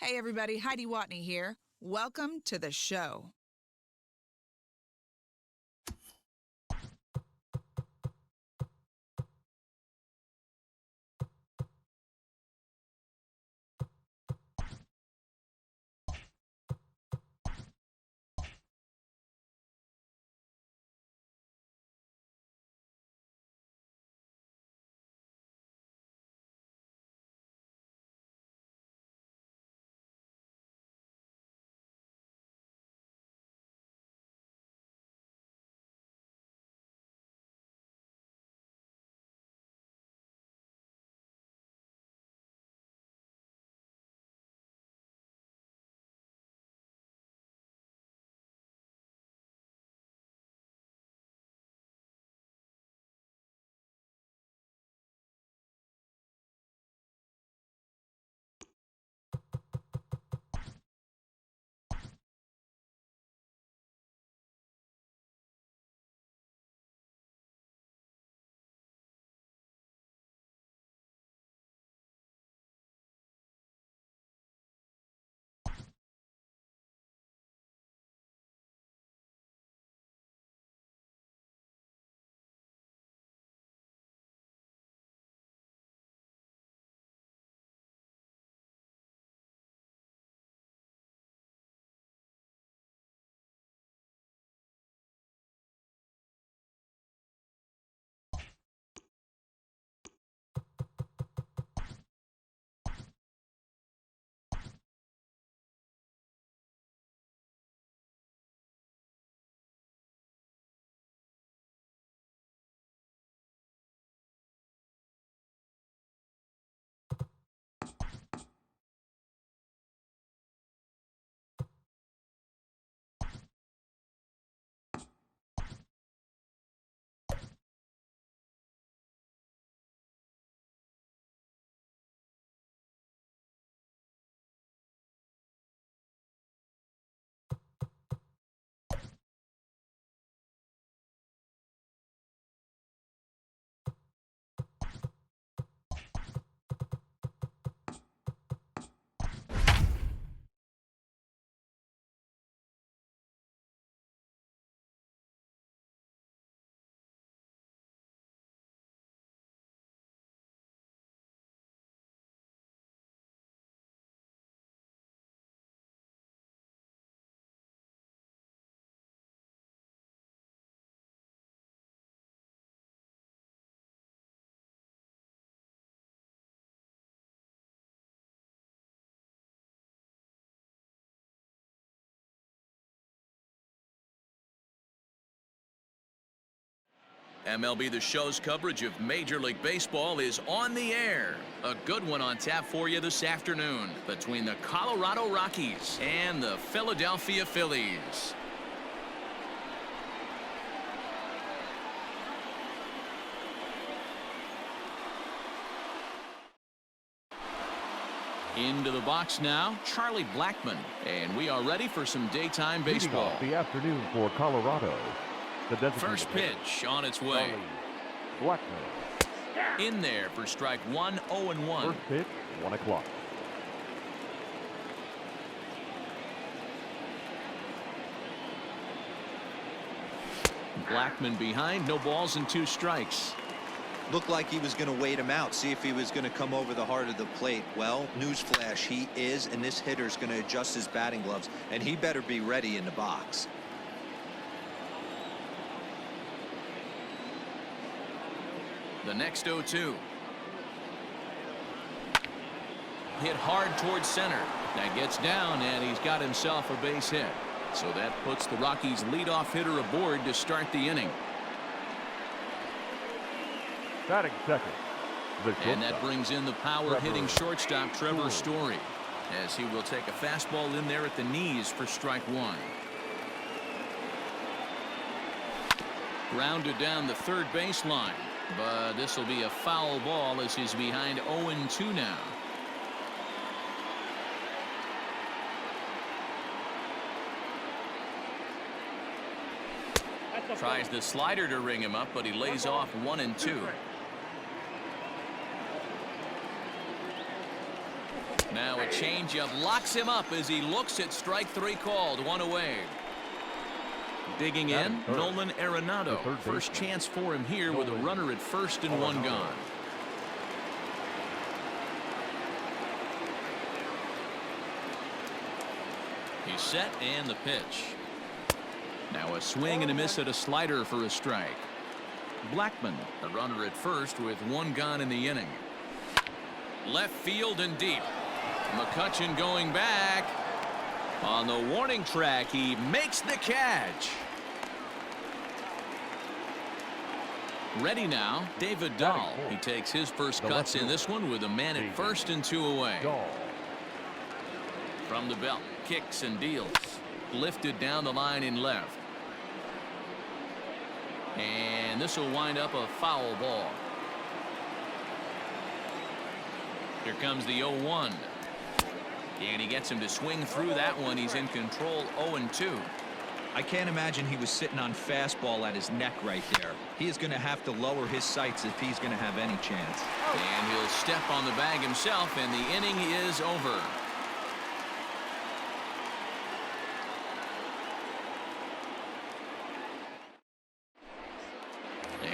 Hey everybody, Heidi Watney here. Welcome to the show. MLB The Show's coverage of Major League Baseball is on the air. A good one on tap for you this afternoon between the Colorado Rockies and the Philadelphia Phillies. Into the box now, Charlie Blackmon. And we are ready for some daytime baseball. Leading off the afternoon for Colorado. First pitch on its way. Blackmon. In there for strike one, 0-1. First pitch, 1 o'clock. Blackmon behind, no balls and 2 strikes. Looked like he was going to wait him out, see if he was going to come over the heart of the plate. Well, newsflash, he is, and this hitter's going to adjust his batting gloves, and he better be ready in the box. The next 0-2. Hit hard towards center. That gets down, and he's got himself a base hit. So that puts the Rockies' leadoff hitter aboard to start the inning. Batting second. And that brings in the power-hitting shortstop Trevor Story, as he will take a fastball in there at the knees for strike 1. Grounded down the third baseline. But this will be a foul ball as he's behind 0-2 now. Tries the slider to ring him up, but he lays off 1-2. Now a changeup locks him up as he looks at strike 3 called. 1 away. Digging in, Nolan Arenado. First chance for him here with a runner at first and 1 gone. He's set and the pitch. Now a swing and a miss at a slider for a strike. Blackman, a runner at first with 1 gone in the inning. Left field and deep. Mccutchen going back. On the warning track, he makes the catch. Ready now, David Dahl. He takes his first cuts in this one with a man at first and 2 away. From the belt, kicks and deals. Lifted down the line in left. And this will wind up a foul ball. Here comes the 0-1. And he gets him to swing through that one. He's in control 0-2. I can't imagine he was sitting on fastball at his neck right there. He is going to have to lower his sights if he's going to have any chance. And he'll step on the bag himself, and the inning is over.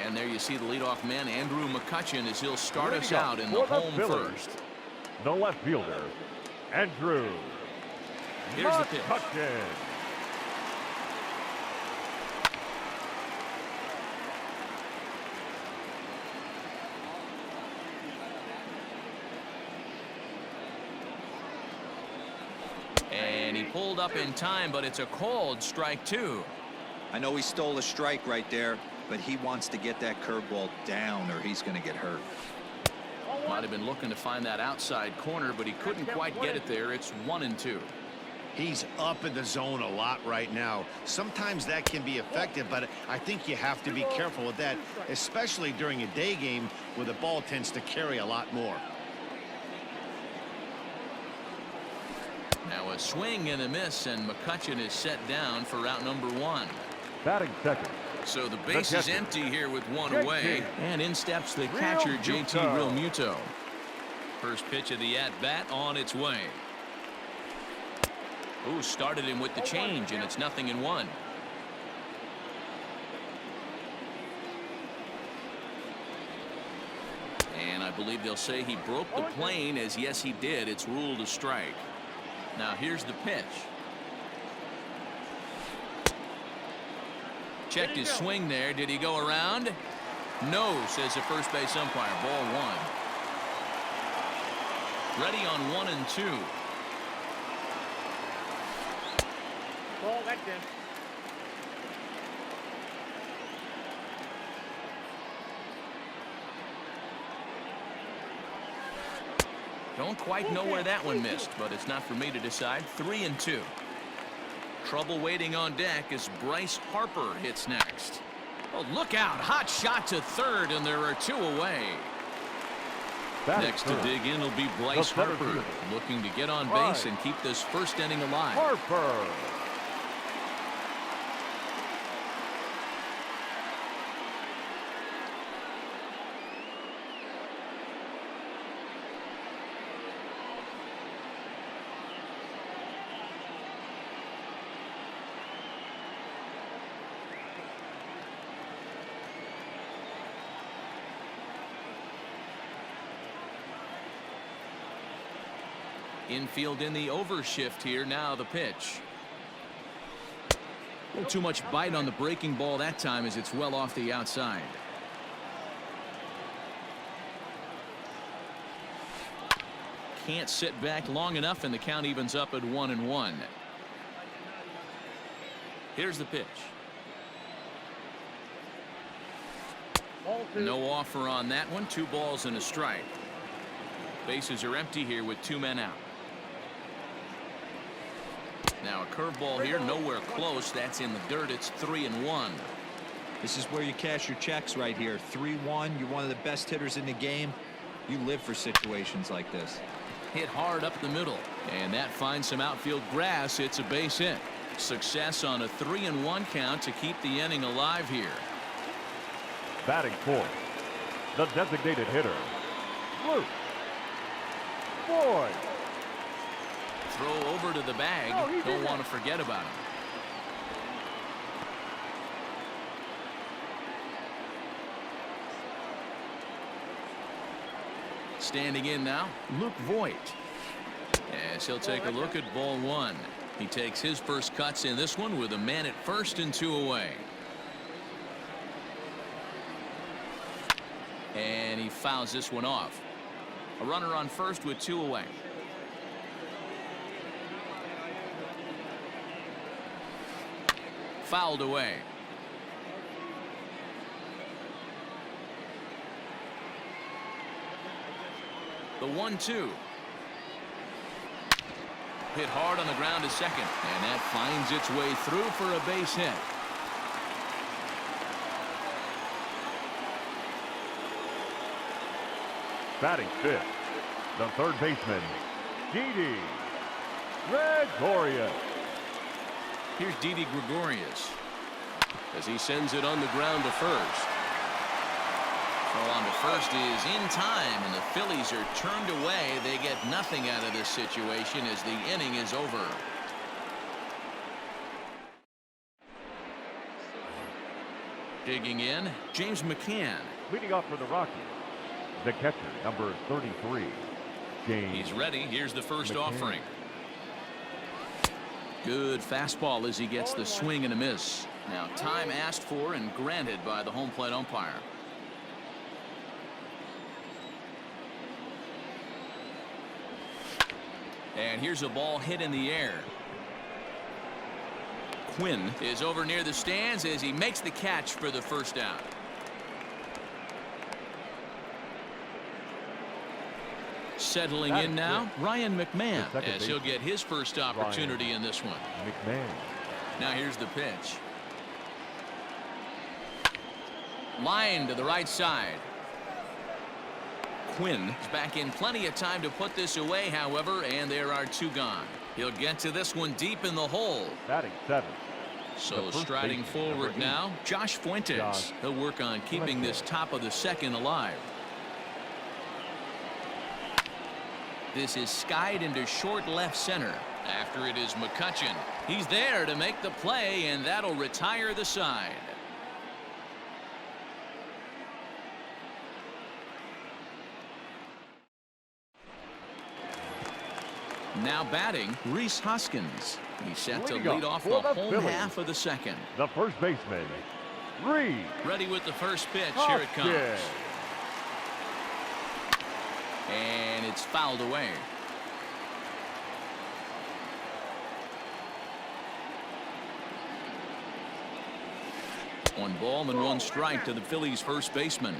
And there you see the leadoff man, Andrew Mccutchen, as he'll start us out in the home first. The left fielder, Andrew. Here's the pitch. Mccutchen. And he pulled up in time, but it's a called strike 2. I know he stole a strike right there, but he wants to get that curveball down or he's going to get hurt. Might have been looking to find that outside corner, but he couldn't quite get it there. It's 1-2. He's up in the zone a lot right now. Sometimes that can be effective, but I think you have to be careful with that, especially during a day game where the ball tends to carry a lot more. Now a swing and a miss, and Mccutchen is set down for out number 1. Batting second. So the base is empty here with 1 away, and in steps the catcher, JT Realmuto. First pitch of the at-bat on its way. Ooh, started him with the change, and it's 0-1. And I believe they'll say he broke the plane, as yes he did. It's ruled a strike. Now here's the pitch. Checked his swing there. Did he go around? No, says the first base umpire. Ball 1. Ready on 1 and 2. Ball back there. Don't quite know where that one missed, but it's not for me to decide. 3 and 2. Trouble waiting on deck as Bryce Harper hits next. Oh, look out. Hot shot to third, and there are 2 away. Next to dig in will be Bryce Harper, looking to get on base and keep this first inning alive. Harper. Infield in the overshift here. Now the pitch. A little too much bite on the breaking ball that time as it's well off the outside. Can't sit back long enough, and the count evens up at 1-1. Here's the pitch. No offer on that one. 2 balls and a strike. Bases are empty here with 2 men out. Now a curveball here, nowhere close. That's in the dirt. It's 3-1. This is where you cash your checks right here. 3-1. You're one of the best hitters in the game. You live for situations like this. Hit hard up the middle, and that finds some outfield grass. It's a base hit. Success on a 3-1 count to keep the inning alive here. Batting fourth, the designated hitter, Luke Boyd. Throw over to the bag. Don't want to forget about him. Standing in now, Luke Voigt. As he'll take a look at ball one. He takes his first cuts in this one with a man at first and 2 away. And he fouls this one off. A runner on first with 2 away. Fouled away. The 1-2. Hit hard on the ground to second, and that finds its way through for a base hit. Batting fifth, the third baseman, Didi Gregorius. Here's Didi Gregorius as he sends it on the ground to first. Throw on to first is in time, and the Phillies are turned away. They get nothing out of this situation as the inning is over. Digging in, James McCann. Leading off for the Rockies, the catcher, number 33, James. He's ready. Here's the first McCann. offering. Good fastball as he gets the swing and a miss. Now time asked for and granted by the home plate umpire. And here's a ball hit in the air. Quinn is over near the stands as he makes the catch for the first out. Settling in now, Ryan McMahon, as he'll get his first opportunity in this one. McMahon. Now here's the pitch. Line to the right side. Quinn is back in plenty of time to put this away, however, and there are 2 gone. He'll get to this one deep in the hole. Batting seventh. So striding forward now, Josh Fuentes. He'll work on keeping this top of the second alive. This is skied into short left center. After it is Mccutchen. He's there to make the play, and that'll retire the side. Now batting, Rhys Hoskins. He's set to lead off the home half of the second. The first baseman, Rhys. Ready with the first pitch. Here it comes. And it's fouled away. One ball and 1 strike to the Phillies first baseman.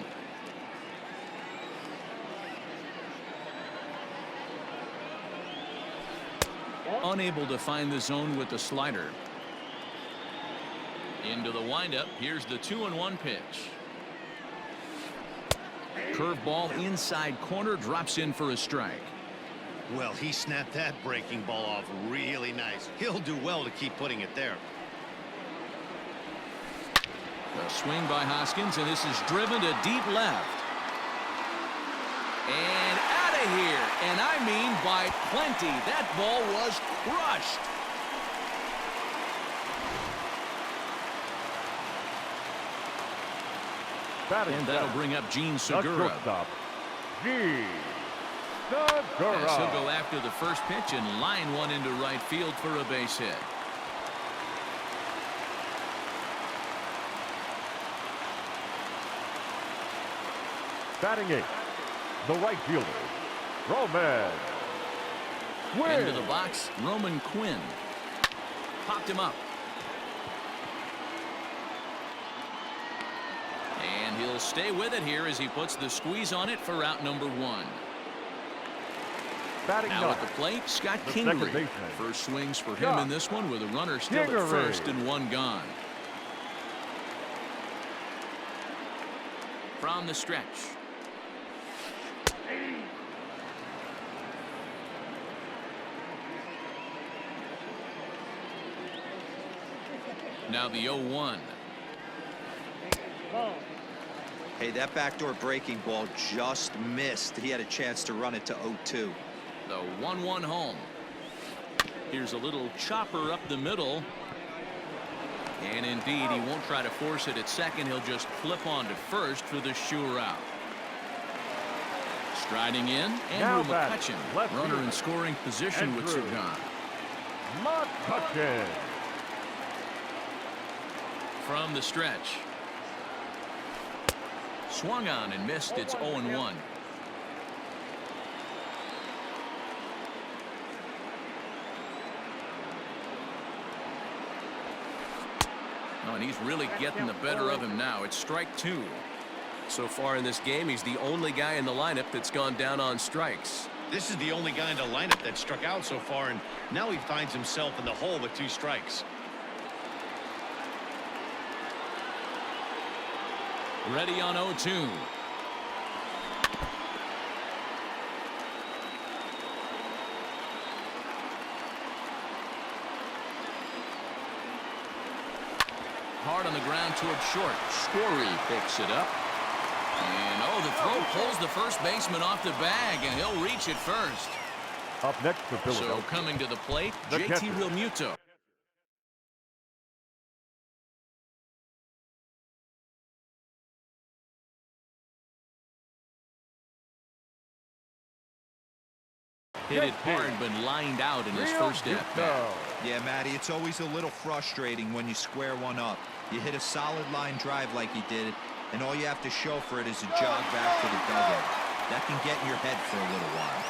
Unable to find the zone with the slider. Into the windup. Here's the 2-1 pitch. Curveball inside corner, drops in for a strike. Well, he snapped that breaking ball off really nice. He'll do well to keep putting it there. A swing by Hoskins, and this is driven to deep left. And out of here, and I mean by plenty. That ball was crushed. And that'll bring up Gene Segura. Segura. As he'll go after the first pitch and line one into right field for a base hit. Batting eighth, the right fielder, Roman Quinn. Into the box, Roman Quinn. Popped him up. And he'll stay with it here as he puts the squeeze on it for out number 1. Batting now at the plate, Scott Kingery. First swings for him in this one with a runner still at first and 1 gone. From the stretch. Now the 0-1. Hey, that backdoor breaking ball just missed. He had a chance to run it to 0-2. The 1-1 home. Here's a little chopper up the middle. And indeed, he won't try to force it at second. He'll just flip on to first for the sure out. Striding in, Andrew Mccutchen, runner in scoring position with Segura. Mccutchen. From the stretch. Swung on and missed. It's 0-1. Oh, and he's really getting the better of him now. It's strike 2. So far in this game, he's the only guy in the lineup that's gone down on strikes. This is the only guy in the lineup that struck out so far, and now he finds himself in the hole with 2 strikes. Ready on 0-2. Hard on the ground toward short. Story picks it up. And the throw pulls the first baseman off the bag, and he'll reach it first. Up next for Philadelphia. So coming to the plate, The JT catcher. Realmuto. Hit it hard, but lined out in his first at-bat. Yeah, Matty, it's always a little frustrating when you square one up. You hit a solid line drive like he did, and all you have to show for it is a jog back to the dugout. That can get in your head for a little while.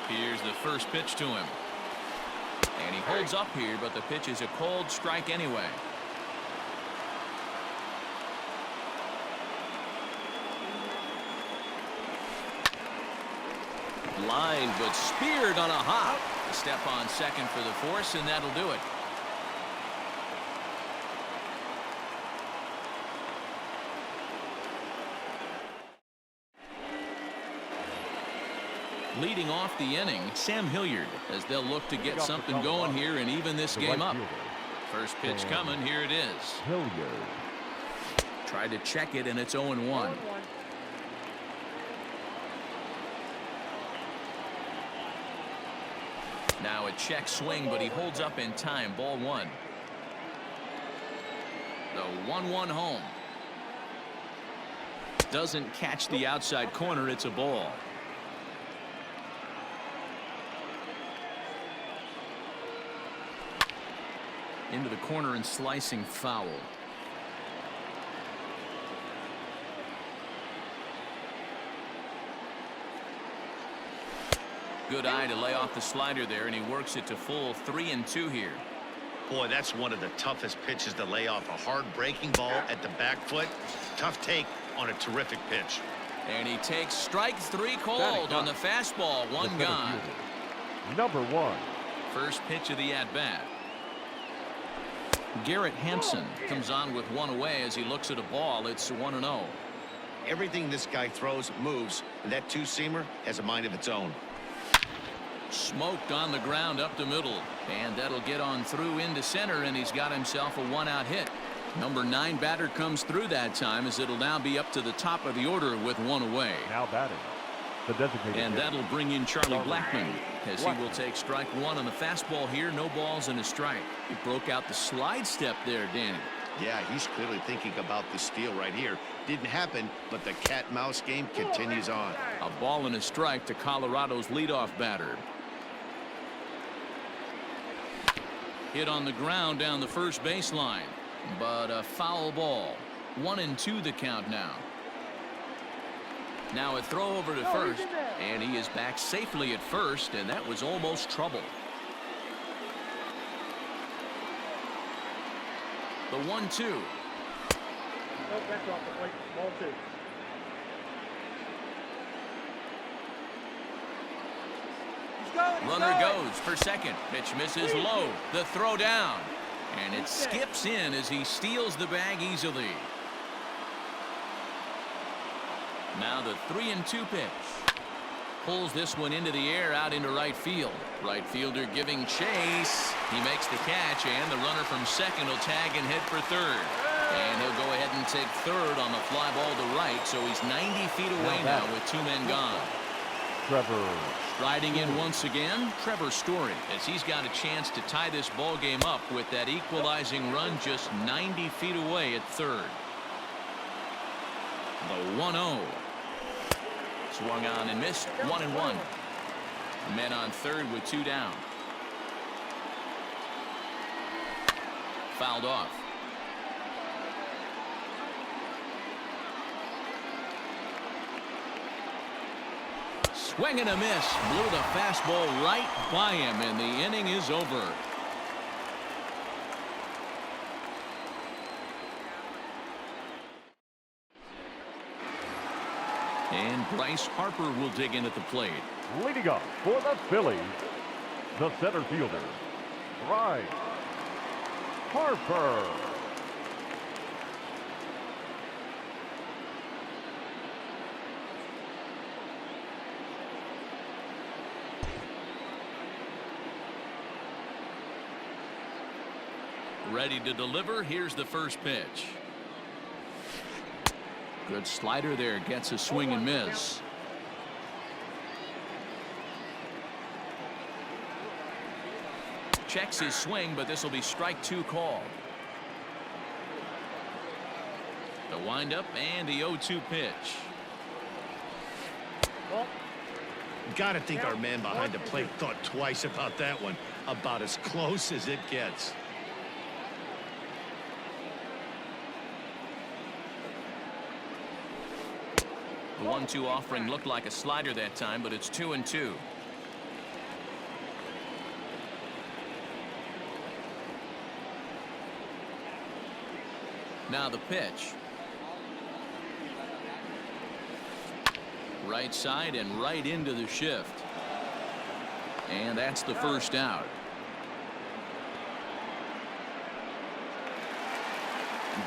Here's the first pitch to him. And he holds up here, but the pitch is a cold strike anyway. Line, but speared on a hop. A step on second for the force, and that'll do it. Leading off the inning, Sam Hilliard, as they'll look to get something going here and even this game up. First pitch coming, here it is. Hilliard. Tried to check it, and it's 0-1. Now a check swing, but he holds up in time. Ball 1. The 1-1 home. Doesn't catch the outside corner. It's a ball. Into the corner and slicing foul. Good eye to lay off the slider there, and he works it to full 3-2 here. Boy, that's one of the toughest pitches to lay off. A hard breaking ball at the back foot. Tough take on a terrific pitch. And he takes strike 3 called on the fastball. 1 gone. Number 1. First pitch of the at-bat. Garrett Hampson comes on with 1 away as he looks at a ball. It's 1-0. Everything this guy throws moves, and that 2-seamer has a mind of its own. Smoked on the ground up the middle, and that'll get on through into center, and he's got himself a 1-out hit. Number 9 batter comes through that time, as it'll now be up to the top of the order with 1 away. Now batting. The designated And hitter. that'll bring in Charlie Blackmon, as he will take strike 1 on the fastball here. No balls and a strike. He broke out the slide step there, Danny. Yeah, he's clearly thinking about the steal right here. Didn't happen, but the cat-mouse game continues on. A ball and a strike to Colorado's leadoff batter. Hit on the ground down the first baseline, but a foul ball. 1-2 the count now. Now a throw over to first, and he is back safely at first, and that was almost trouble. The 1-2. Nope, that's off the plate. Ball 2. Runner goes for second. Pitch misses low. The throw down. And it skips in as he steals the bag easily. Now the 3-2 pitch. Pulls this one into the air out into right field. Right fielder giving chase. He makes the catch, and the runner from second will tag and hit for third. And he'll go ahead and take third on the fly ball to right, so he's 90 feet away now with 2 men gone. Trevor. Striding in once again, Trevor Story, as he's got a chance to tie this ball game up with that equalizing run just 90 feet away at third. The 1-0. Swung on and missed. 1-1. Men on third with 2 down. Fouled off. Swing and a miss. Blew the fastball right by him, and the inning is over. And Bryce Harper will dig in at the plate. Leading up for the Phillies, the center fielder, Bryce Harper. Ready to deliver. Here's the first pitch. Good slider there. Gets a swing and miss. Checks his swing, but this will be strike 2 called. The windup and the 0-2 pitch. Got to think our man behind the plate thought twice about that one. About as close as it gets. The 1-2 offering looked like a slider that time, but it's 2-2. Now the pitch. Right side and right into the shift. And that's the first out.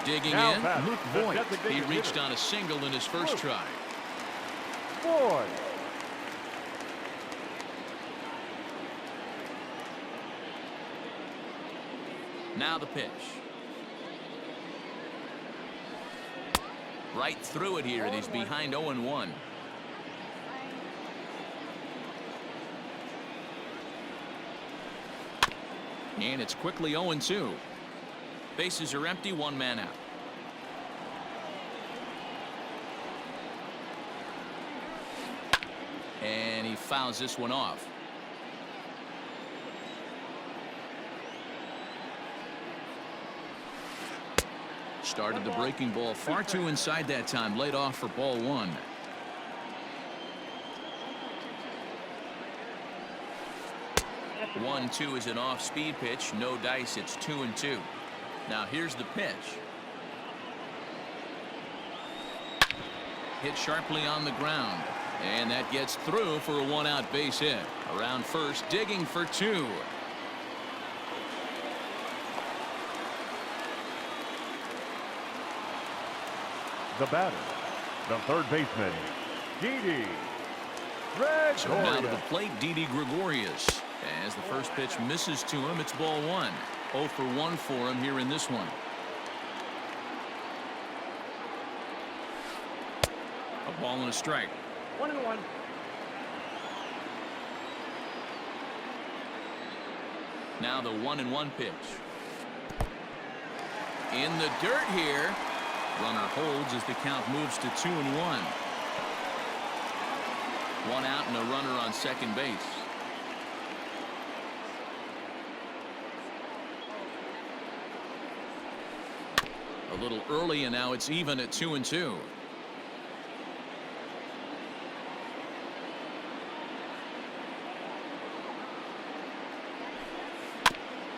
Digging in, Luke Voigt. He reached on a single in his first try. Boy. Now the pitch. Right through it here, and he's behind 0-1. And it's quickly 0-2. Bases are empty, 1 man out. And he fouls this one off. Started the breaking ball far too inside that time. Laid off for ball 1. One, 2 is an off-speed pitch. No dice. It's 2-2. Now here's the pitch. Hit sharply on the ground. And that gets through for a 1-out base hit. Around first, digging for 2. The batter, the third baseman, Didi So now to the Gregorius. plate, Didi Gregorius. As the first pitch misses to him, it's ball 1. 0 for 1 for him here in this one. A ball and a strike. 1-1. Now the 1-1 pitch. In the dirt here. Runner holds as the count moves to 2-1. 1 out and a runner on second base. A little early, and now it's even at 2-2.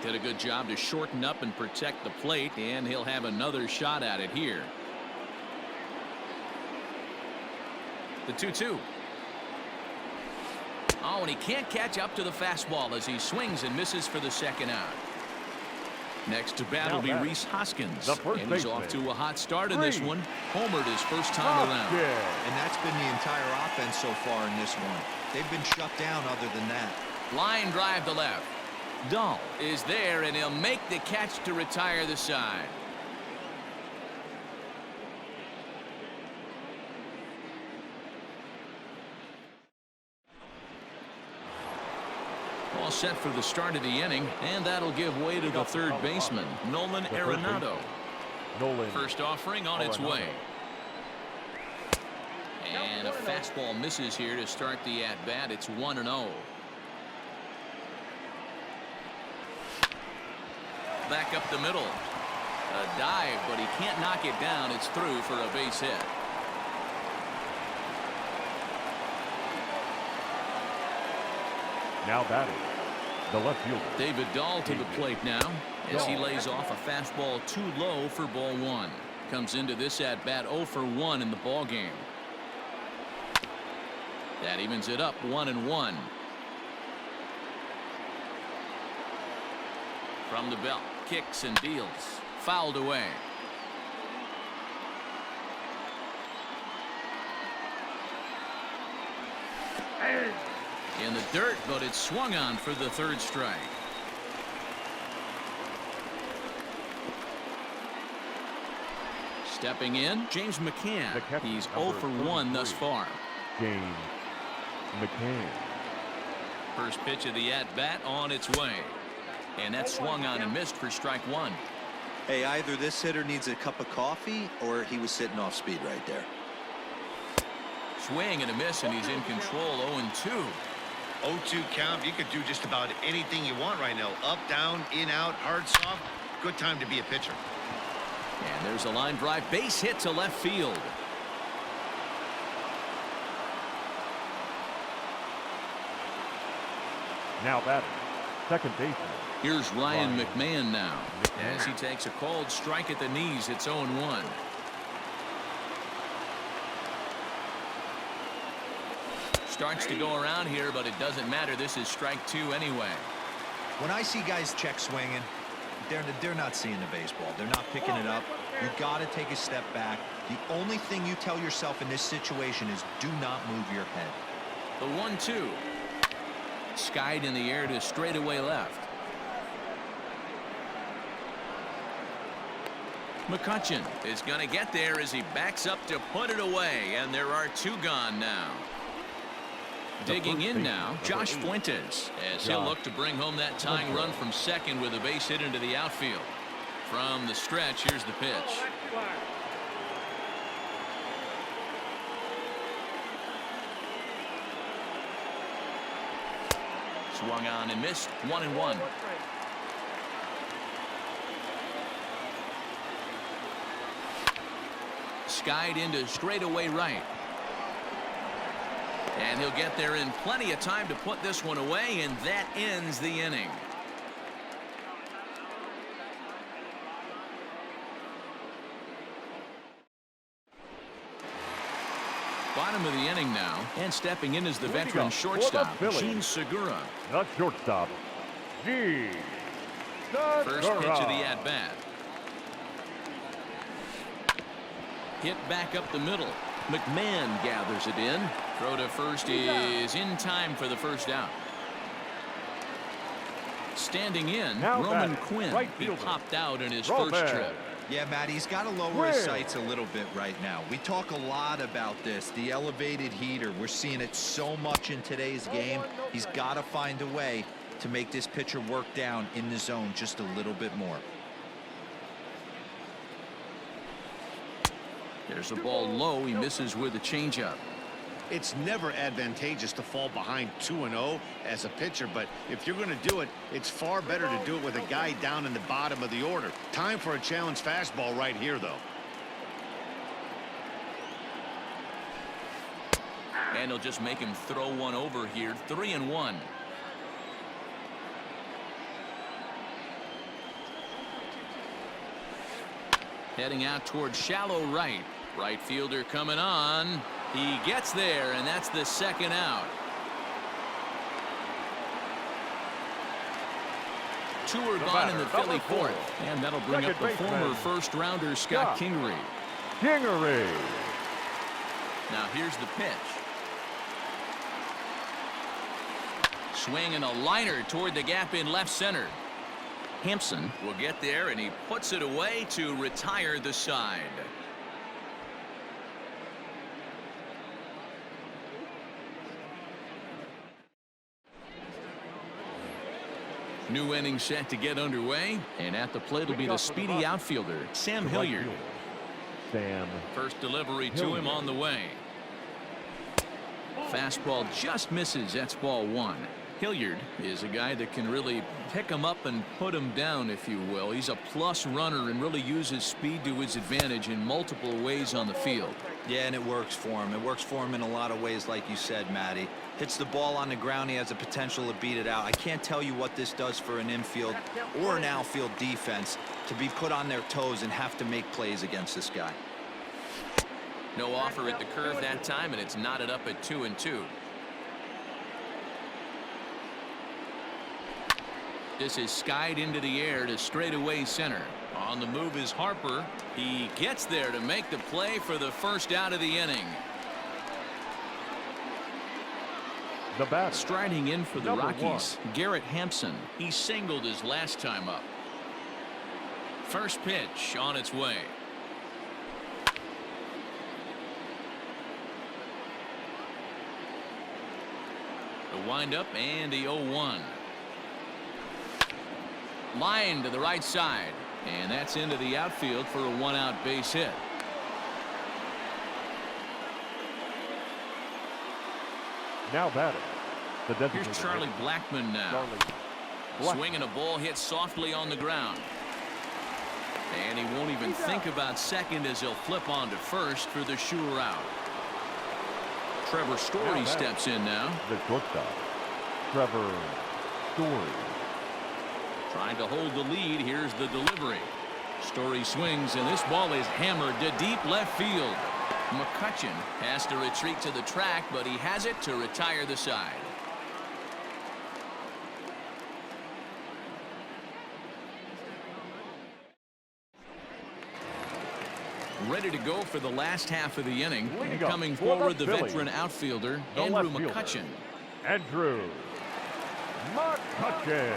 Did a good job to shorten up and protect the plate, and he'll have another shot at it here. The 2-2. Oh, and he can't catch up to the fastball as he swings and misses for the second out. Next to bat will be Rhys Hoskins. the first And he's off to a hot start in this one. Homered his first time around. And that's been the entire offense so far in this one. They've been shut down other than that. Line drive to left. Dahl is there, and he'll make the catch to retire the side. All set for the start of the inning, and that'll give way to the third baseman, Nolan Arenado. First offering on its way. And a fastball misses here to start the at-bat. It's 1-0. Back up the middle. A dive, but he can't knock it down. It's through for a base hit. Now batting, the left fielder. David Dahl to the plate now as he lays off a fastball too low for ball one. Comes into this at bat 0 for 1 in the ball game. That evens it up 1-1. From the belt, kicks and deals. Fouled away. In the dirt, but it's swung on for the third strike. Stepping in, James McCann. He's 0 for 1 thus far. James McCann. First pitch of the at-bat on its way. And that swung on and missed for strike one. Hey, either this hitter needs a cup of coffee or he was sitting off speed right there. Swing and a miss, and he's in control. 0-2. 0-2 count. You could do just about anything you want right now. Up, down, in, out, hard, soft. Good time to be a pitcher. And there's a line drive, base hit to left field. Now batting, second baseman. Here's Ryan McMahon now as he takes a called strike at the knees. It's 0-1. Starts to go around here, but it doesn't matter. This is strike two anyway. When I see guys check swinging, they're not seeing the baseball. They're not picking it up. You got to take a step back. The only thing you tell yourself in this situation is do not move your head. The 1-2. Skied in the air to straightaway left. Mccutchen is going to get there as he backs up to put it away, and there are two gone now. Digging in now, Josh Fuentes, as he'll look to bring home that tying run from second with a base hit into the outfield. From the stretch, here's the pitch. Swung on and missed. 1-1. Skied into straightaway right. And he'll get there in plenty of time to put this one away, and that ends the inning. Bottom of the inning now, and stepping in is the veteran shortstop, Gene Segura. The shortstop, Gene Segura. First pitch of the at-bat. Hit back up the middle. McMahon gathers it in. Throw to first is in time for the first out. Standing in, Roman Quinn. He popped out in his first trip. Yeah, Matt, he's got to lower his sights a little bit right now. We talk a lot about this, the elevated heater. We're seeing it so much in today's game. He's got to find a way to make this pitcher work down in the zone just a little bit more. There's a ball low. He misses with a changeup. It's never advantageous to fall behind 2-0 as a pitcher, but if you're going to do it, it's far better to do it with a guy down in the bottom of the order. Time for a challenge fastball right here, though. And he'll just make him throw one over here. 3-1. Heading out towards shallow right. Right fielder coming on. He gets there, and that's the second out. Two are gone in the Philly fourth. And that'll bring up the former first-rounder Scott Kingery. Now here's the pitch. Swinging a liner toward the gap in left center. Hampson will get there, and he puts it away to retire the side. New inning set to get underway, and at the plate will be the speedy outfielder, Sam Hilliard. First delivery to him on the way. Fastball just misses. That's ball one. Hilliard is a guy that can really pick him up and put him down, if you will. He's a plus runner and really uses speed to his advantage in multiple ways on the field. Yeah, and it works for him. It works for him in a lot of ways, like you said, Matty. Hits the ball on the ground, he has a potential to beat it out. I can't tell you what this does for an infield or an outfield defense to be put on their toes and have to make plays against this guy. No offer at the curve that time, and it's knotted up at 2-2. This is skied into the air to straightaway center. On the move is Harper. He gets there to make the play for the first out of the inning. The batter, striding in for the Rockies, 1. Garrett Hampson. He singled his last time up. First pitch on its way. The windup and the 0-1. Line to the right side, and that's into the outfield for a one-out base hit. Now batting. Here's Charlie Blackmon now. Swinging a ball hit softly on the ground. And he won't even think about second as he'll flip on to first for the sure out. Trevor Story steps in now. The shortstop, Trevor Story. Trying to hold the lead. Here's the delivery. Story swings, and this ball is hammered to deep left field. Mccutchen has to retreat to the track, but he has it to retire the side. Ready to go for the last half of the inning. Coming forward, the veteran outfielder, Andrew Mccutchen. Andrew Mccutchen.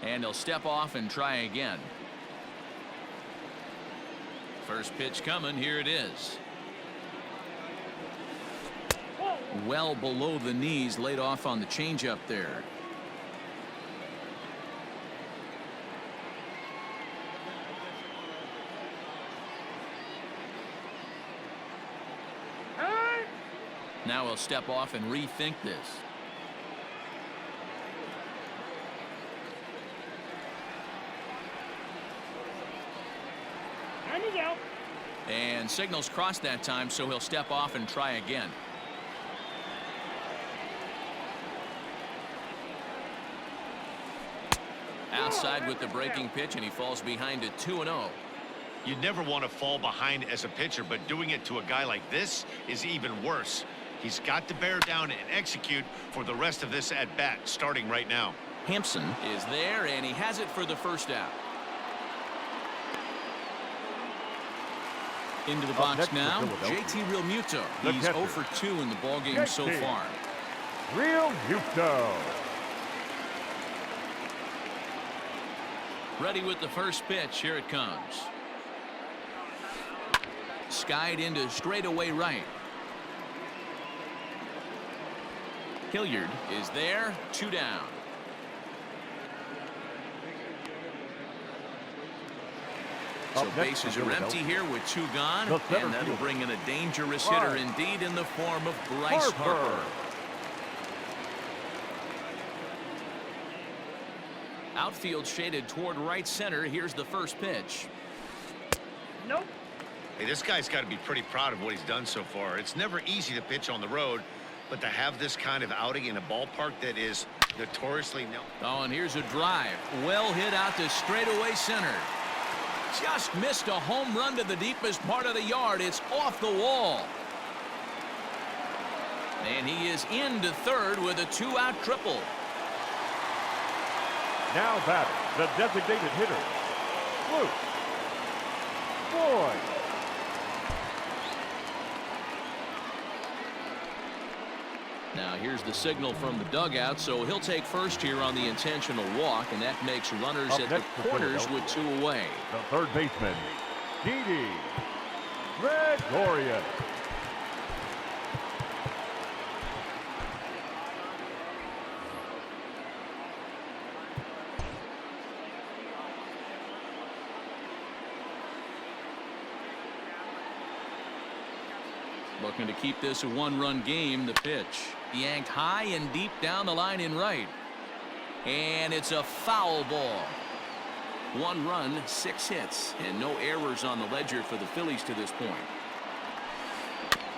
And he'll step off and try again. First pitch coming. Here it is. Well below the knees, laid off on the changeup there. Now he'll step off and rethink this. And signals crossed that time, so he'll step off and try again. Outside with the breaking pitch, and he falls behind at 2-0. You never want to fall behind as a pitcher, but doing it to a guy like this is even worse. He's got to bear down and execute for the rest of this at bat, starting right now. Hampson is there, and he has it for the first out. Into the box now, JT Realmuto. He's 0 for 2 in the ballgame so far. Realmuto. Ready with the first pitch. Here it comes. Skied into straightaway right. Hilliard is there, 2 down. So bases are empty here with 2 gone, and that'll bring in a dangerous hitter indeed in the form of Bryce Harper. Outfield shaded toward right center. Here's the first pitch. Nope. Hey, this guy's got to be pretty proud of what he's done so far. It's never easy to pitch on the road, but to have this kind of outing in a ballpark that is notoriously Oh, and here's a drive. Well hit out to straightaway center. Just missed a home run to the deepest part of the yard. It's off the wall. And he is into third with a 2-out triple. Now batting, the designated hitter, Luke Boyd. Now here's the signal from the dugout, so he'll take first here on the intentional walk, and that makes runners at the corners with 2 away. The third baseman, Didi Gregorius. Looking to keep this a 1-run game. The pitch yanked high and deep down the line in right, and it's a foul ball. 1 run, 6 hits, and no errors on the ledger for the Phillies to this point.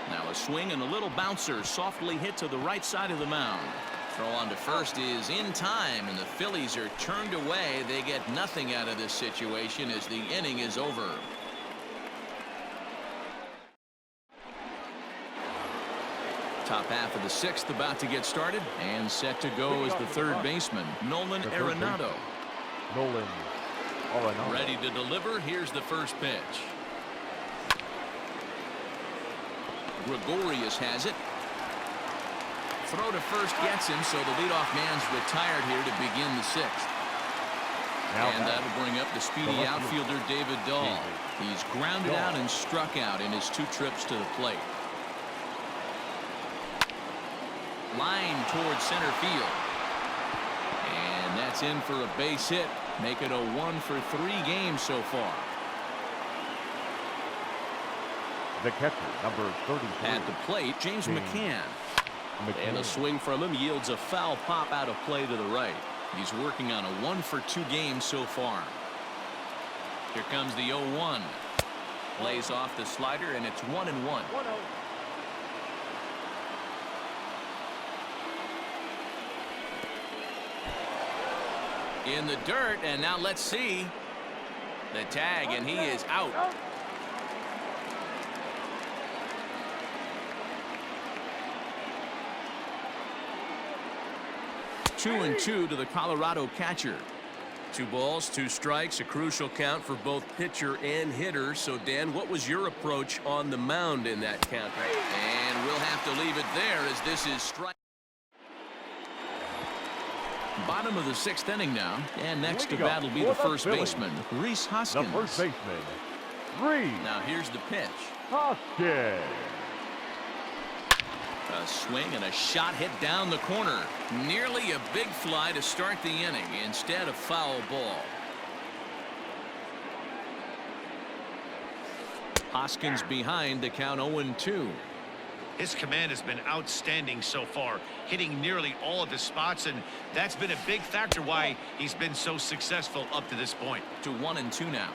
Now a swing and a little bouncer softly hit to the right side of the mound. Throw on to first is in time, and the Phillies are turned away. They get nothing out of this situation as the inning is over. Top half of the 6th about to get started, and set to go is the third baseman, Nolan Arenado. Ready to deliver. Here's the first pitch. Gregorius has it. Throw to first gets him, so the leadoff man's retired here to begin the 6th. And that'll bring up the speedy outfielder David Dahl. He's grounded out and struck out in his 2 trips to the plate. Line towards center field, and that's in for a base hit. Make it a 1-for-3 game so far. The catcher, number 33. At the plate, James McCann. And a swing from him yields a foul pop out of play to the right. He's working on a 1-for-2 game so far. Here comes the 0-1. Lays off the slider, and it's 1-1. In the dirt, and now let's see the tag, and he is out. Two and 2 to the Colorado catcher. 2 balls, 2 strikes, a crucial count for both pitcher and hitter. So, Dan, what was your approach on the mound in that count? And we'll have to leave it there as this is strike. Bottom of the 6th inning now, and next to bat will be the first baseman, Rhys Hoskins. The first baseman, Rhys. Now here's the pitch. Hoskins. A swing and a shot hit down the corner. Nearly a big fly to start the inning. Instead, a foul ball. Hoskins behind, the count 0-2. His command has been outstanding so far, hitting nearly all of his spots, and that's been a big factor why he's been so successful up to this point. To 1-2 now.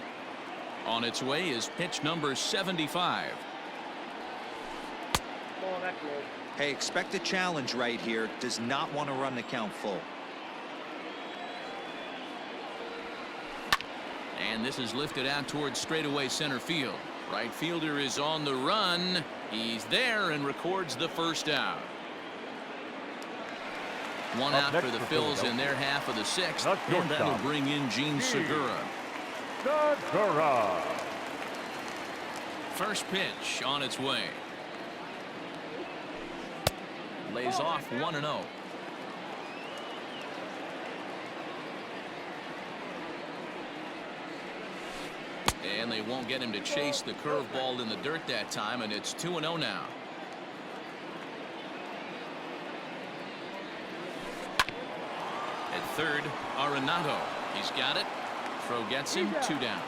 On its way is pitch number 75. Ball that close. Hey, expect a challenge right here. Does not want to run the count full. And this is lifted out towards straightaway center field. Right fielder is on the run. He's there and records the first out. 1 out for the Phils in their half of the 6th, and that'll bring in Gene Segura. First pitch on its way. Lays off 1-0. And they won't get him to chase the curveball in the dirt that time, and it's 2-0 now. third, Arenado. He's got it. Throw gets him. 2 down.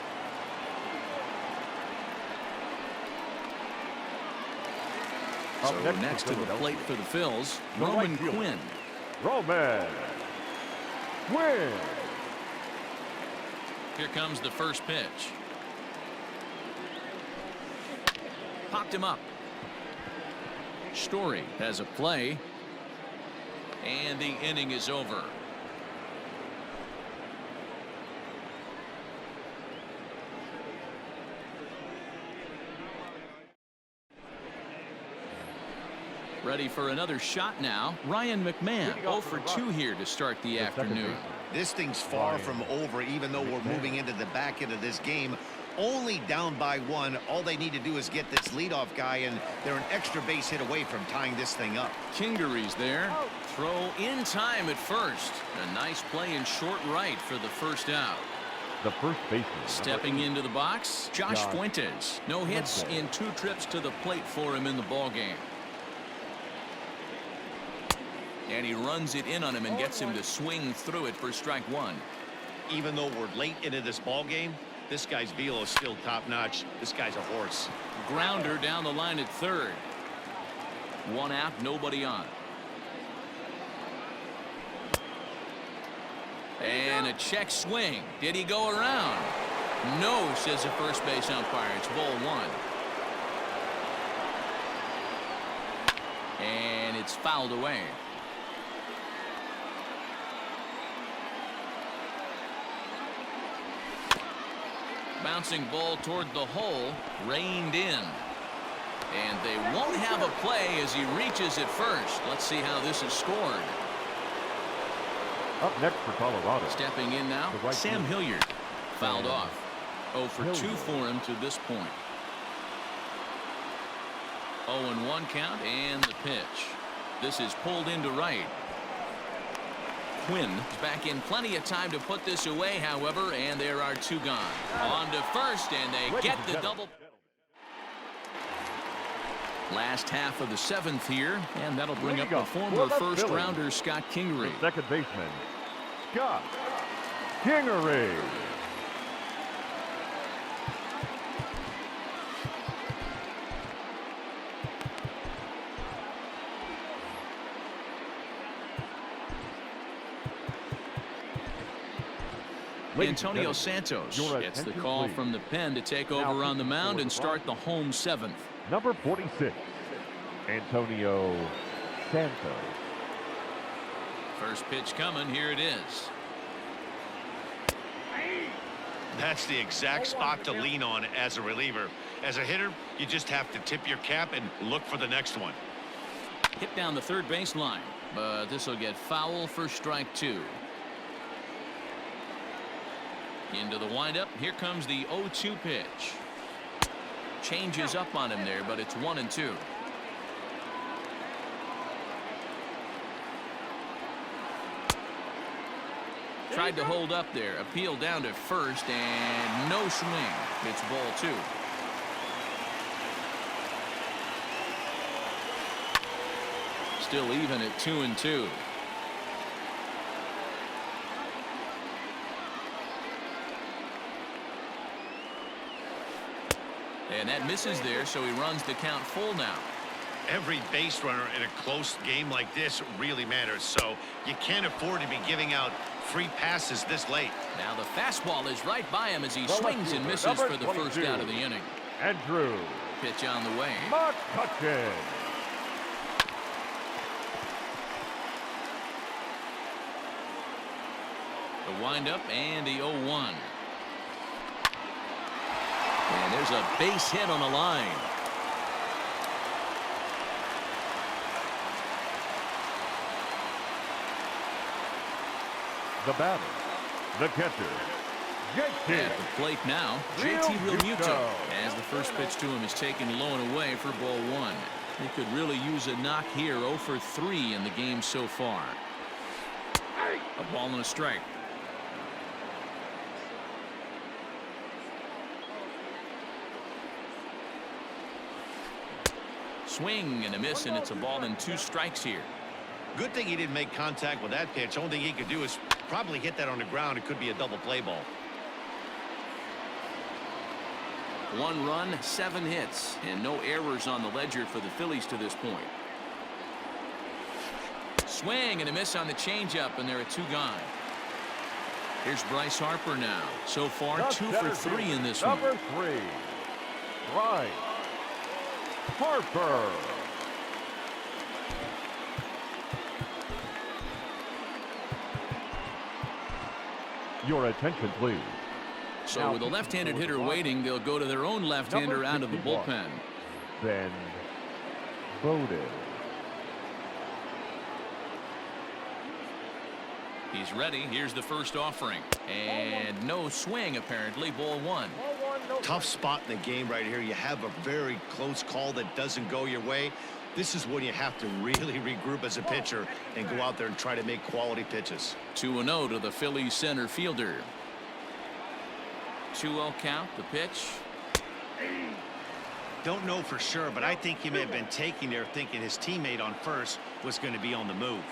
So next to the plate for the Phils, Roman Quinn. Roman Quinn. Here comes the first pitch. Popped him up. Story has a play. And the inning is over. Ready for another shot now. Ryan McMahon 0 for 2 here to start the afternoon. This thing's far from over, even though we're moving into the back end of this game. Only down by 1. All they need to do is get this leadoff guy, and they're an extra base hit away from tying this thing up. Kingery's there. Throw in time at first. A nice play in short right for the first out. The first baseman. Stepping into the box, Josh Fuentes. No hits in 2 trips to the plate for him in the ballgame. And he runs it in on him and gets him to swing through it for strike 1. Even though we're late into this ball game, this guy's velo is still top-notch. This guy's a horse. Grounder down the line at third. 1 out, nobody on. And a check swing. Did he go around? No, says the first base umpire. It's ball 1. And it's fouled away. Bouncing ball toward the hole, reined in. And they won't have a play as he reaches it first. Let's see how this is scored. Up next for Colorado. Stepping in now, Sam Hilliard. Fouled off. 0 for 2 for him to this point. 0-1 count and the pitch. This is pulled into right. Quinn is back in plenty of time to put this away, however, and there are 2 gone. On to first, and they get the double. Last half of the 7th here, and that'll bring up the former first-rounder Scott Kingery. The second baseman, Scott Kingery. Antonio Santos gets the call from the pen to take over on the mound and start the home 7th. Number 46, Antonio Santos. First pitch coming. Here it is. That's the exact spot to lean on as a reliever. As a hitter, you just have to tip your cap and look for the next one. Hit down the third baseline, but this will get foul for strike 2. Into the windup. Here comes the 0-2 pitch. Changes up on him there, but it's 1-2. Tried to hold up there. Appeal down to first, and no swing. It's ball 2. Still even at 2-2. And that misses there, so he runs the count full now. Every base runner in a close game like this really matters, so you can't afford to be giving out free passes this late. Now the fastball is right by him as he swings and misses for the first out of the inning. Andrew. Pitch on the way. Mccutchen. The windup and the 0-1. And there's a base hit on the line. The batter, the catcher, JT. At the plate now, JT Realmuto, as the first pitch to him is taken low and away for ball 1. He could really use a knock here. 0 for 3 in the game so far. A ball and a strike. Swing and a miss, and it's a ball and 2 strikes here. Good thing he didn't make contact with that pitch. Only thing he could do is probably hit that on the ground. It could be a double play ball. 1 run, 7 hits, and no errors on the ledger for the Phillies to this point. Swing and a miss on the changeup, and there are 2 gone. Here's Bryce Harper now. So far, 2 for 3 in this one. Number 3, Bryce Harper. Your attention, please. So with a left-handed hitter waiting, they'll go to their own left-hander out of the bullpen. Ben voted. He's ready. Here's the first offering. And no swing, apparently. Ball 1. Tough spot in the game right here. You have a very close call that doesn't go your way. This is when you have to really regroup as a pitcher and go out there and try to make quality pitches. 2-0 to the Phillies center fielder. 2-0 count, the pitch. Don't know for sure, but I think he may have been taking there thinking his teammate on first was going to be on the move.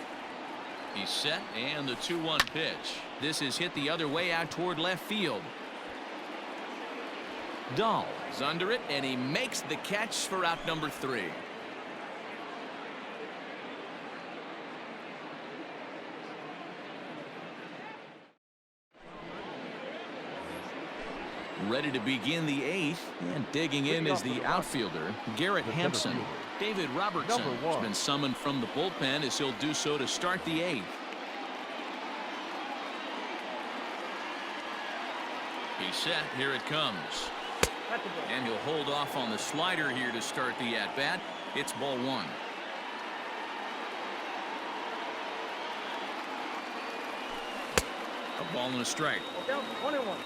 He's set, and the 2-1 pitch. This is hit the other way out toward left field. Dahl is under it, and he makes the catch for out number 3. Ready to begin the 8th, and digging in is the outfielder, Garrett Hampson. David Robertson has been summoned from the bullpen as he'll do so to start the 8th. He's set. Here it comes. And he'll hold off on the slider here to start the at-bat. It's ball 1. A ball and a strike. Down 21.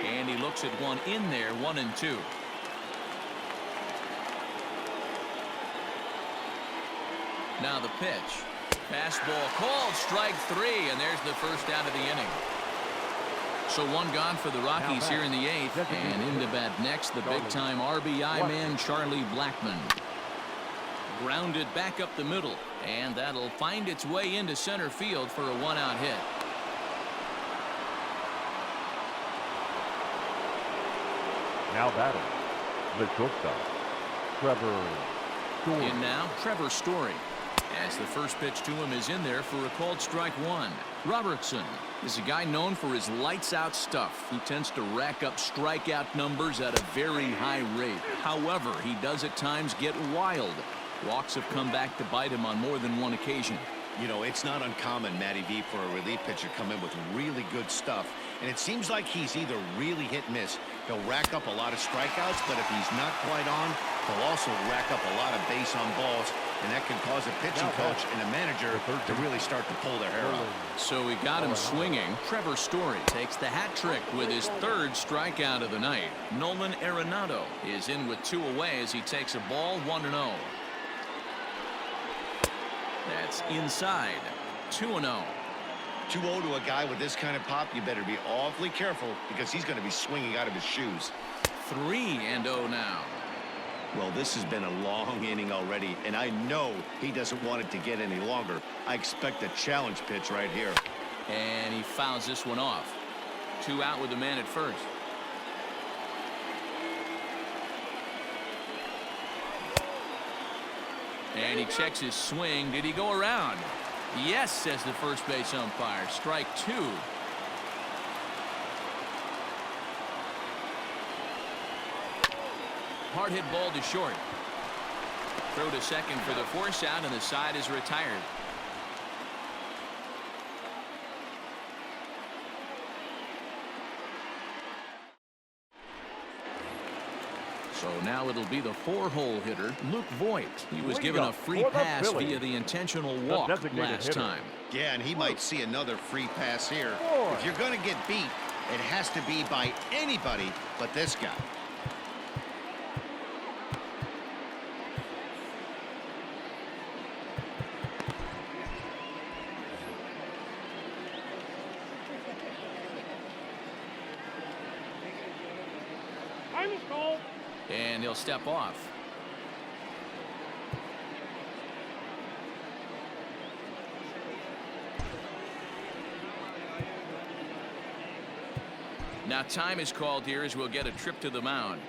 And he looks at one in there, 1-2. Now the pitch. Fastball called, strike 3, and there's the first out of the inning. So 1 gone for the Rockies here in the 8th, and into bat next, the big-time RBI man, Charlie Blackmon. Grounded back up the middle, and that'll find its way into center field for a 1-out hit. Now batting, the shortstop, Trevor Story. In now, Trevor Story. As the first pitch to him is in there for a called strike 1. Robertson is a guy known for his lights-out stuff. He tends to rack up strikeout numbers at a very high rate. However, he does at times get wild. Walks have come back to bite him on more than one occasion. You know, it's not uncommon, Matty V, for a relief pitcher to come in with really good stuff. And it seems like he's either really hit and miss. He'll rack up a lot of strikeouts, but if he's not quite on, he'll also rack up a lot of base on balls. And that can cause a pitching coach and a manager to really start to pull their hair out. So he got him swinging. Trevor Story takes the hat trick with his 3rd strikeout of the night. Nolan Arenado is in with 2 away as he takes a ball, 1-0. That's inside. 2-0. 2-0 to a guy with this kind of pop, you better be awfully careful because he's going to be swinging out of his shoes. 3-0 now. Well, this has been a long inning already, and I know he doesn't want it to get any longer. I expect a challenge pitch right here. And he fouls this one off. 2 out with the man at first. And he checks his swing. Did he go around? Yes, says the first base umpire. Strike 2. Hard hit ball to short. Throw to second for the force out, and the side is retired. So now it'll be the 4-hole hitter, Luke Voigt. He was given a free pass via the intentional walk last time. Yeah, and he might see another free pass here. If you're going to get beat, it has to be by anybody but this guy. Time is called. And he'll step off. Now time is called here as we'll get a trip to the mound.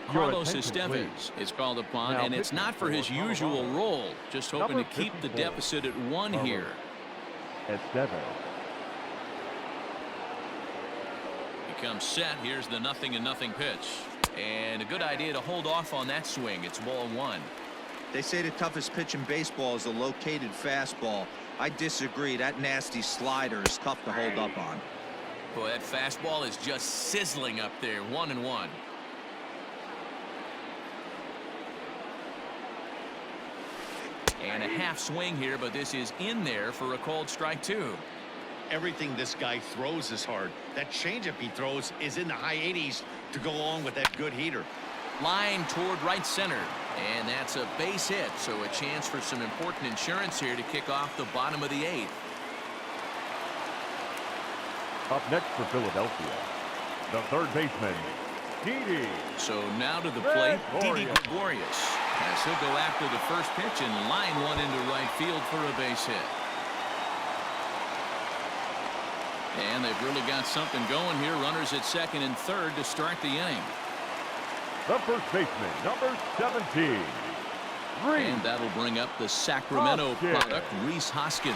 Carlos Estevez is called upon, and it's not for his usual role. Just hoping to keep the deficit at 1 here. Estevez. He comes set. Here's the 0-0 pitch. And a good idea to hold off on that swing. It's ball 1. They say the toughest pitch in baseball is a located fastball. I disagree. That nasty slider is tough to hold up on. Boy, that fastball is just sizzling up there. 1-1. And a half swing here, but this is in there for a called strike 2. Everything this guy throws is hard. That changeup he throws is in the high 80s to go along with that good heater. Line toward right center, and that's a base hit, so a chance for some important insurance here to kick off the bottom of the 8th. Up next for Philadelphia, the third baseman, Didi. So now to the plate, Didi Gregorius, as he'll go after the first pitch and line one into right field for a base hit. And they've really got something going here. Runners at second and third to start the inning. The first baseman, number 17, And that'll bring up the Sacramento product, Rhys Hoskins.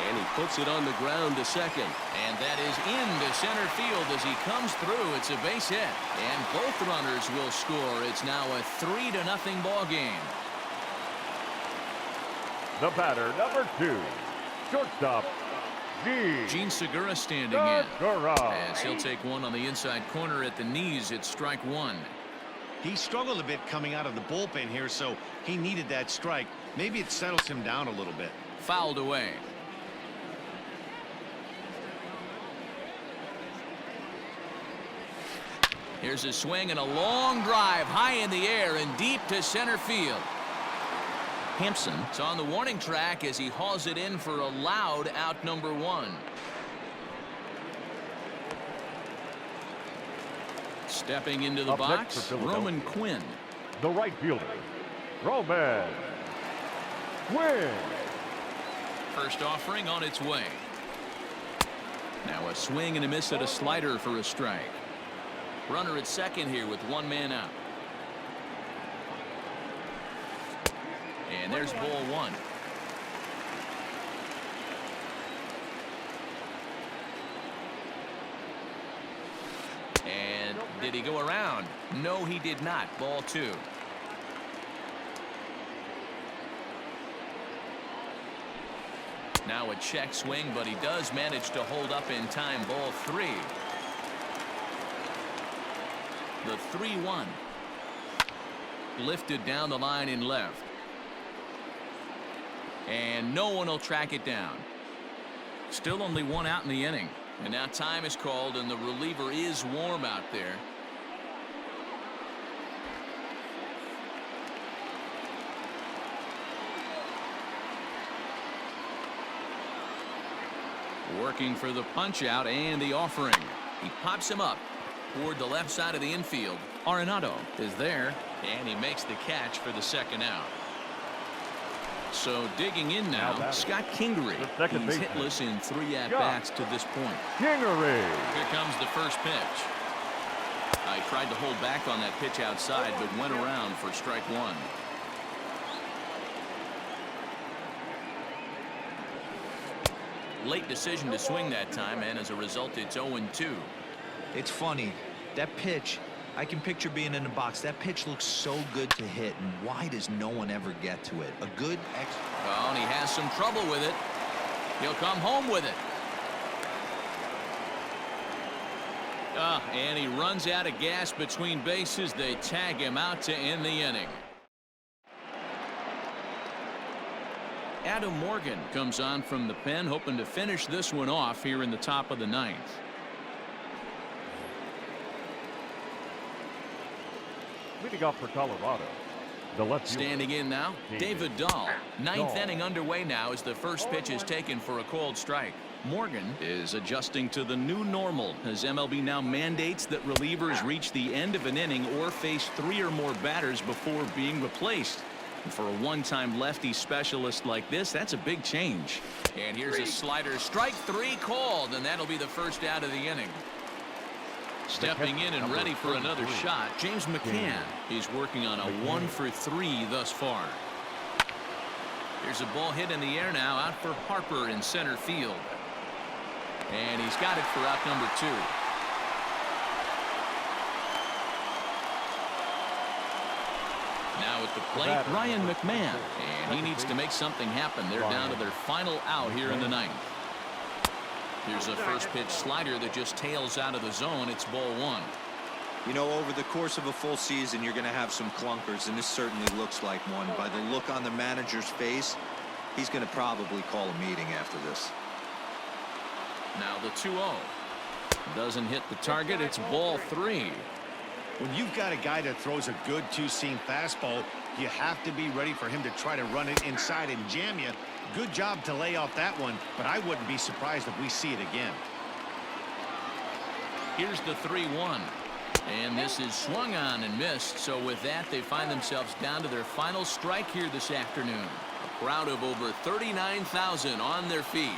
And he puts it on the ground to second. And that is into center field as he comes through. It's a base hit. And both runners will score. It's now a 3-0 ball game. The batter, number 2, shortstop, Gene Segura standing in. As he'll take one on the inside corner at the knees. It's strike 1. He struggled a bit coming out of the bullpen here, so he needed that strike. Maybe it settles him down a little bit. Fouled away. Here's a swing and a long drive high in the air and deep to center field. Hampson's on the warning track as he hauls it in for a loud out number 1. Stepping into the box, Roman Quinn. The right fielder, Roman Quinn. First offering on its way. Now a swing and a miss at a slider for a strike. Runner at second here with 1 man out. And there's ball 1. And did he go around? No, he did not. Ball 2. Now a check swing, but he does manage to hold up in time. Ball 3. The 3-1. Lifted down the line in left. And no one will track it down. Still only 1 out in the inning. And now time is called, and the reliever is warm out there. Working for the punch out and the offering. He pops him up toward the left side of the infield. Arenado is there, and he makes the catch for the second out. So digging in now, Scott Kingery. He's hitless in 3 at-bats to this point. Kingery. Here comes the first pitch. I tried to hold back on that pitch outside, but went around for strike 1. Late decision to swing that time, and as a result, it's 0-2. It's funny. That pitch, I can picture being in the box. That pitch looks so good to hit, and why does no one ever get to it? A good Well, and he has some trouble with it. He'll come home with it. And he runs out of gas between bases. They tag him out to end the inning. Adam Morgan comes on from the pen, hoping to finish this one off here in the top of the 9th. Leading off for Colorado, the left fielder. Standing in now, David Dahl. 9th inning underway now as the first pitch is taken for a called strike. Morgan is adjusting to the new normal as MLB now mandates that relievers reach the end of an inning or face 3 or more batters before being replaced. For a one-time lefty specialist like this, that's a big change. And here's a slider. Strike 3 called, and that'll be the first out of the inning. Stepping in and ready for another shot, James McCann is working on a 1 for 3 thus far. Here's a ball hit in the air now, out for Harper in center field. And he's got it for out number 2. Now at the plate, Ryan McMahon. And he needs to make something happen. They're down to their final out here in the 9th. Here's a first pitch slider that just tails out of the zone. It's ball 1. You know, over the course of a full season, you're going to have some clunkers, and this certainly looks like one. By the look on the manager's face, he's going to probably call a meeting after this. Now the 2-0. Doesn't hit the target. It's ball 3. When you've got a guy that throws a good two-seam fastball, you have to be ready for him to try to run it inside and jam you. Good job to lay off that one, but I wouldn't be surprised if we see it again. Here's the 3-1. And this is swung on and missed. So with that, they find themselves down to their final strike here this afternoon. A crowd of over 39,000 on their feet.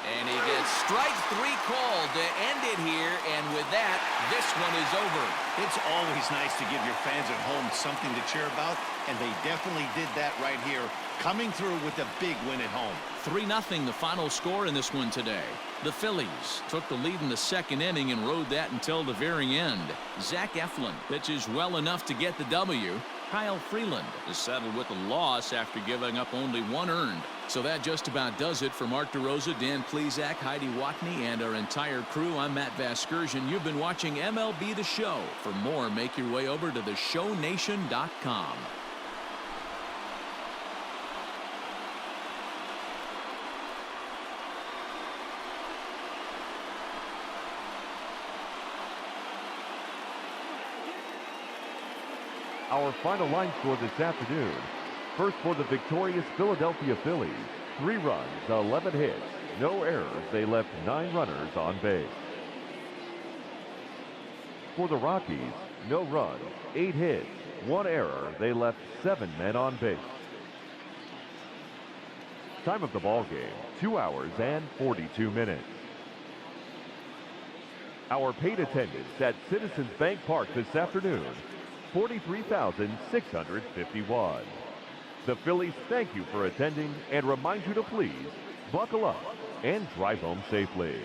And he gets strike 3 called to end it here. And with that, this one is over. It's always nice to give your fans at home something to cheer about, and they definitely did that right here, coming through with a big win at home. 3-0 the final score in this one today. The Phillies took the lead in the 2nd inning and rode that until the very end. Zach Eflin pitches well enough to get the W. Kyle Freeland is settled with a loss after giving up only 1 earned. So that just about does it for Mark DeRosa, Dan Plesac, Heidi Watney, and our entire crew. I'm Matt Vasgersian. You've been watching MLB The Show. For more, make your way over to theshownation.com. Our final line score this afternoon. First for the victorious Philadelphia Phillies. 3 runs, 11 hits, no errors. They left 9 runners on base. For the Rockies, no runs, 8 hits, 1 error. They left 7 men on base. Time of the ball game, 2 hours and 42 minutes. Our paid attendance at Citizens Bank Park this afternoon, 43,651. The Phillies thank you for attending and remind you to please buckle up and drive home safely.